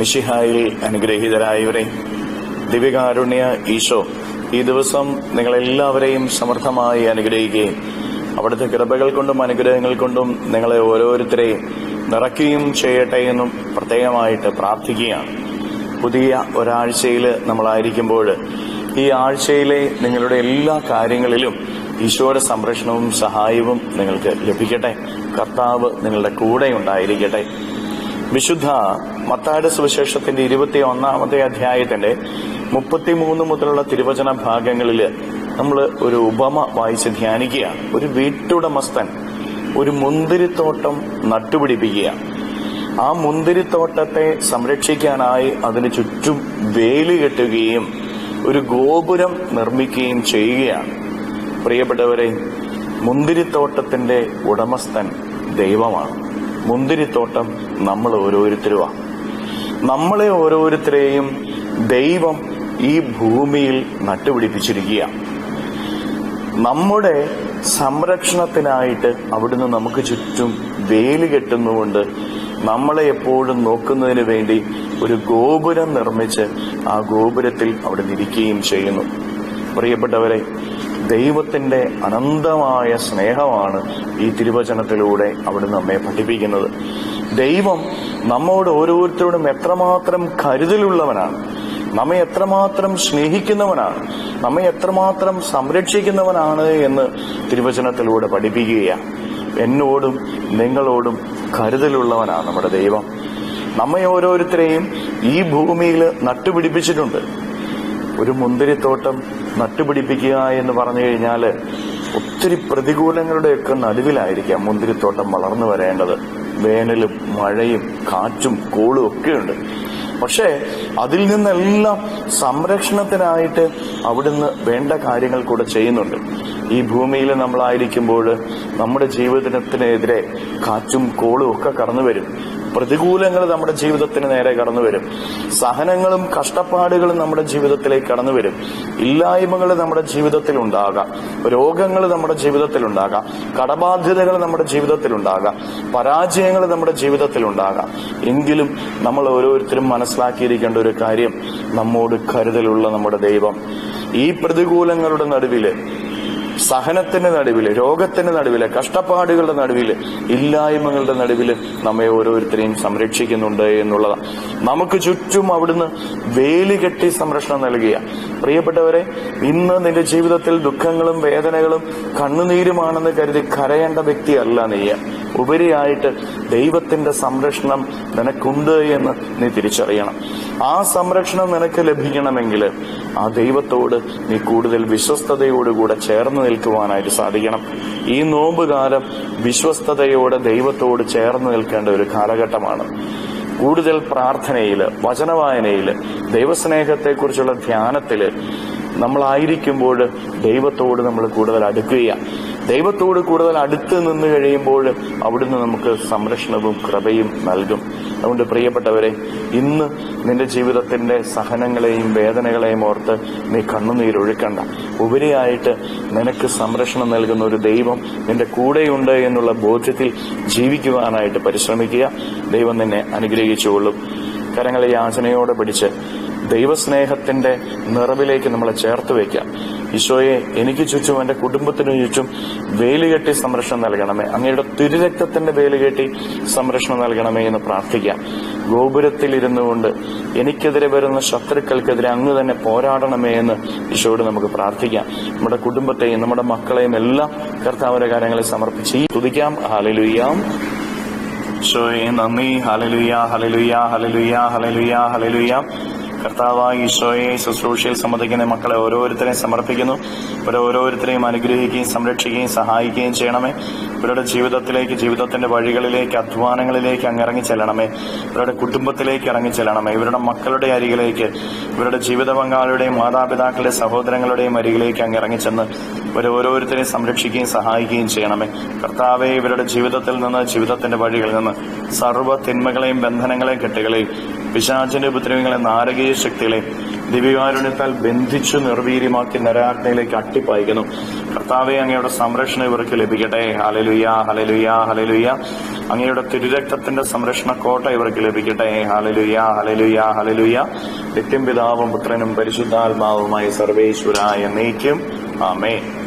മിശിഹായിൽ അനുഗ്രഹീതരായവരെ, ദിവ്യകാരുണ്യ ഈശോ ഈ ദിവസം നിങ്ങളെല്ലാവരെയും സമൃദ്ധമായി അനുഗ്രഹിക്കുകയും അവിടുത്തെ കൃപകൾ കൊണ്ടും അനുഗ്രഹങ്ങൾ കൊണ്ടും നിങ്ങളെ ഓരോരുത്തരെയും നിറയ്ക്കുകയും ചെയ്യട്ടെ എന്നും പ്രത്യേകമായിട്ട് പ്രാർത്ഥിക്കുകയാണ്. പുതിയ ഒരാഴ്ചയിൽ നമ്മളായിരിക്കുമ്പോൾ ഈ ആഴ്ചയിലെ നിങ്ങളുടെ എല്ലാ കാര്യങ്ങളിലും ഈശോയുടെ സംരക്ഷണവും സഹായവും നിങ്ങൾക്ക് ലഭിക്കട്ടെ. കർത്താവ് നിങ്ങളുടെ കൂടെ ഉണ്ടായിരിക്കട്ടെ. വിശുദ്ധ മത്തായിയുടെ സുവിശേഷത്തിന്റെ 21-ാമത്തെ അധ്യായത്തിന്റെ 33 മുതലുള്ള തിരുവചന ഭാഗങ്ങളിൽ നമ്മൾ ഒരു ഉപമ വായിച്ച് ധ്യാനിക്കുകയാണ്. ഒരു വീട്ടുടമസ്ഥൻ ഒരു മുന്തിരിത്തോട്ടം നട്ടുപിടിപ്പിക്കുകയാണ്. ആ മുന്തിരിത്തോട്ടത്തെ സംരക്ഷിക്കാനായി അതിന് ചുറ്റും വേലി കെട്ടുകയും ഒരു ഗോപുരം നിർമ്മിക്കുകയും ചെയ്യുകയാണ്. പ്രിയപ്പെട്ടവരെ, മുന്തിരിത്തോട്ടത്തിന്റെ ഉടമസ്ഥൻ ദൈവമാണ്. മുന്തിരിത്തോട്ടം നമ്മൾ ഓരോരുത്തരുമാണ്. നമ്മളെ ഓരോരുത്തരെയും ദൈവം ഈ ഭൂമിയിൽ നട്ടുപിടിപ്പിച്ചിരിക്കുകയാണ്. നമ്മുടെ സംരക്ഷണത്തിനായിട്ട് അവിടുന്ന് നമുക്ക് ചുറ്റും വേലി കെട്ടുന്നുകൊണ്ട് നമ്മളെ എപ്പോഴും നോക്കുന്നതിന് വേണ്ടി ഒരു ഗോപുരം നിർമ്മിച്ച് ആ ഗോപുരത്തിൽ അവിടെ ഇരിക്കുകയും ചെയ്യുന്നു. പ്രിയപ്പെട്ടവരെ, ദൈവത്തിന്റെ അനന്തമായ സ്നേഹമാണ് ഈ തിരുവചനത്തിലൂടെ അവിടെ നമ്മെ പഠിപ്പിക്കുന്നത്. ദൈവം നമ്മോട് ഓരോരുത്തരോടും എത്രമാത്രം കരുതലുള്ളവനാണ്, നമ്മെ എത്രമാത്രം സ്നേഹിക്കുന്നവനാണ്, നമ്മെ എത്രമാത്രം സംരക്ഷിക്കുന്നവനാണ് എന്ന് തിരുവചനത്തിലൂടെ പഠിപ്പിക്കുകയാണ്. എന്നോടും നിങ്ങളോടും കരുതലുള്ളവനാണ് നമ്മുടെ ദൈവം. നമ്മെ ഓരോരുത്തരെയും ഈ ഭൂമിയിൽ നട്ടുപിടിപ്പിച്ചിട്ടുണ്ട്. ഒരു മുന്തിരിത്തോട്ടം നട്ടുപിടിപ്പിക്കുക എന്ന് പറഞ്ഞു കഴിഞ്ഞാൽ ഒത്തിരി പ്രതികൂലങ്ങളുടെയൊക്കെ നടുവിലായിരിക്കാം മുന്തിരിത്തോട്ടം വളർന്നു വരേണ്ടത്. വേനലും മഴയും കാറ്റും കോളും ഒക്കെയുണ്ട്. പക്ഷേ അതിൽ നിന്നെല്ലാം സംരക്ഷണത്തിനായിട്ട് അവിടുന്ന് വേണ്ട കാര്യങ്ങൾ കൂടെ ചെയ്യുന്നുണ്ട്. ഈ ഭൂമിയിൽ നമ്മളായിരിക്കുമ്പോൾ നമ്മുടെ ജീവിതത്തിനെതിരെ കാറ്റും കോളും ഒക്കെ കടന്നു വരും. പ്രതികൂലങ്ങൾ നമ്മുടെ ജീവിതത്തിന് നേരെ കടന്നു വരും. സഹനങ്ങളും കഷ്ടപ്പാടുകളും നമ്മുടെ ജീവിതത്തിലേക്ക് കടന്നു വരും. ഇല്ലായ്മകൾ നമ്മുടെ ജീവിതത്തിൽ ഉണ്ടാകാം, രോഗങ്ങൾ നമ്മുടെ ജീവിതത്തിൽ ഉണ്ടാകാം, കടബാധ്യതകൾ നമ്മുടെ ജീവിതത്തിൽ ഉണ്ടാകാം, പരാജയങ്ങൾ നമ്മുടെ ജീവിതത്തിൽ ഉണ്ടാകാം. എങ്കിലും നമ്മൾ ഓരോരുത്തരും മനസ്സിലാക്കിയിരിക്കേണ്ട ഒരു കാര്യം, നമ്മോട് കരുതലുള്ള നമ്മുടെ ദൈവം ഈ പ്രതികൂലങ്ങളുടെ നടുവില്, സഹനത്തിന്റെ നടുവില്, രോഗത്തിന്റെ നടുവില്, കഷ്ടപ്പാടുകളുടെ നടുവില്, ഇല്ലായ്മകളുടെ നടുവില് നമ്മെ ഓരോരുത്തരെയും സംരക്ഷിക്കുന്നുണ്ട് എന്നുള്ളതാണ്. നമുക്ക് ചുറ്റും അവിടുന്ന് വേലി കെട്ടി സംരക്ഷണം നൽകിയ പ്രിയപ്പെട്ടവരെ, ഇന്ന് നിന്റെ ജീവിതത്തിൽ ദുഃഖങ്ങളും വേദനകളും കണ്ണുനീരുമാണെന്ന് കരുതി കരയേണ്ട വ്യക്തിയല്ല നീ. ഉപരിയായിട്ട് ദൈവത്തിന്റെ സംരക്ഷണം നിനക്കുണ്ട് എന്ന് നീ തിരിച്ചറിയണം. ആ സംരക്ഷണം നിനക്ക് ലഭിക്കണമെങ്കിൽ ആ ദൈവത്തോട് നീ കൂടുതൽ വിശ്വസ്തയോടുകൂടെ ചേർന്ന് നിൽക്കുവാനായിട്ട് സാധിക്കണം. ഈ നോമ്പുകാലം വിശ്വസ്തയോടെ ദൈവത്തോട് ചേർന്ന് നിൽക്കേണ്ട ഒരു കാലഘട്ടമാണ്. കൂടുതൽ പ്രാർത്ഥനയില്, വചനവായനയില്, ദൈവസ്നേഹത്തെക്കുറിച്ചുള്ള ധ്യാനത്തില് നമ്മളായിരിക്കുമ്പോൾ ദൈവത്തോട് നമ്മൾ കൂടുതൽ അടുക്കുകയാണ്. ദൈവത്തോട് കൂടുതൽ അടുത്ത് നിന്ന് കഴിയുമ്പോൾ അവിടുന്ന് നമുക്ക് സംരക്ഷണവും കൃപയും നൽകും. അതുകൊണ്ട് പ്രിയപ്പെട്ടവരെ, ഇന്ന് നിന്റെ ജീവിതത്തിന്റെ സഹനങ്ങളെയും വേദനകളെയും ഓർത്ത് നീ കണ്ണുനീരൊഴുക്കണ്ട. ഉപരിയായിട്ട് നിനക്ക് സംരക്ഷണം നൽകുന്ന ഒരു ദൈവം നിന്റെ കൂടെയുണ്ട് എന്നുള്ള ബോധ്യത്തിൽ ജീവിക്കുവാനായിട്ട് പരിശ്രമിക്കുക. ദൈവം നിന്നെ അനുഗ്രഹിച്ചുകൊള്ളും. കരങ്ങളെ യാചനയോടെ പിടിച്ച് ദൈവസ്നേഹത്തിന്റെ നിറവിലേക്ക് നമ്മളെ ചേർത്ത് വയ്ക്കാം. ഈശോയെ, എനിക്ക് ചുറ്റും എന്റെ കുടുംബത്തിന് ചുറ്റും വേലുകെട്ടി സംരക്ഷണം നൽകണമേ, അങ്ങയുടെ തിരുരക്തത്തിന്റെ വേലുകെട്ടി സംരക്ഷണം നൽകണമേ എന്ന് പ്രാർത്ഥിക്കാം. ഗോപുരത്തിലിരുന്നു കൊണ്ട് എനിക്കെതിരെ വരുന്ന ശത്രുക്കൾക്കെതിരെ അങ്ങ് തന്നെ പോരാടണമേ എന്ന് ഈശോയോട് നമുക്ക് പ്രാർത്ഥിക്കാം. നമ്മുടെ കുടുംബത്തെയും നമ്മുടെ മക്കളെയും എല്ലാം കർത്താവിന്റെ കാര്യങ്ങളെ സമർപ്പിച്ച് തുതിക്കാം. ഹല്ലേലൂയ. ഈശോയെ നന്ദി. Hallelujah, hallelujah, hallelujah, hallelujah, hallelujah. കർത്താവായ ഈശോയെ, ശുശ്രൂഷയിൽ സംബന്ധിക്കുന്ന മക്കളെ ഓരോരുത്തരെയും സമർപ്പിക്കുന്നു. ഇവരെ ഓരോരുത്തരെയും അനുഗ്രഹിക്കുകയും സംരക്ഷിക്കുകയും സഹായിക്കുകയും ചെയ്യണമേ. ഇവരുടെ ജീവിതത്തിലേക്ക്, ജീവിതത്തിന്റെ വഴികളിലേക്ക്, അധ്വാനങ്ങളിലേക്ക് അങ്ങ് ഇറങ്ങിച്ചെല്ലണമേ. ഇവരുടെ കുടുംബത്തിലേക്ക് ഇറങ്ങിച്ചെല്ലണമേ. ഇവരുടെ മക്കളുടെ അരികിലേക്ക്, ഇവരുടെ ജീവിത പങ്കാളിയുടെയും മാതാപിതാക്കളുടെ സഹോദരങ്ങളുടെയും അരികിലേക്ക് അങ്ങ് ഇറങ്ങിച്ചെന്ന് ഇവരെ ഓരോരുത്തരെയും സംരക്ഷിക്കുകയും സഹായിക്കുകയും ചെയ്യണമേ. കർത്താവെ, ഇവരുടെ ജീവിതത്തിൽ നിന്ന്, ജീവിതത്തിന്റെ വഴികളിൽ നിന്ന് സർവ്വ തിന്മകളെയും ബന്ധനങ്ങളെയും കെട്ടുകളെയും പിശാചിന്റെ ഉപദ്രവങ്ങളെ നാരകീയ ശക്തികളെയും ദിവ്യകാരുണ്യത്താൽ ബന്ധിച്ചു നിർവീര്യമാക്കി നരാഗ്നയിലേക്ക് അട്ടിപ്പായിക്കുന്നു. കർത്താവെ, അങ്ങയുടെ സംരക്ഷണം ഇവർക്ക് ലഭിക്കട്ടെ. Hallelujah, hallelujah, hallelujah. അങ്ങയുടെ തിരുരക്തത്തിന്റെ സംരക്ഷണ കോട്ട ഇവർക്ക് ലഭിക്കട്ടെ. Hallelujah, hallelujah, hallelujah. നിത്യം പിതാവും പുത്രനും പരിശുദ്ധാത്മാവുമായി സർവേശ്വരായ എന്നേക്കും ആമേൻ.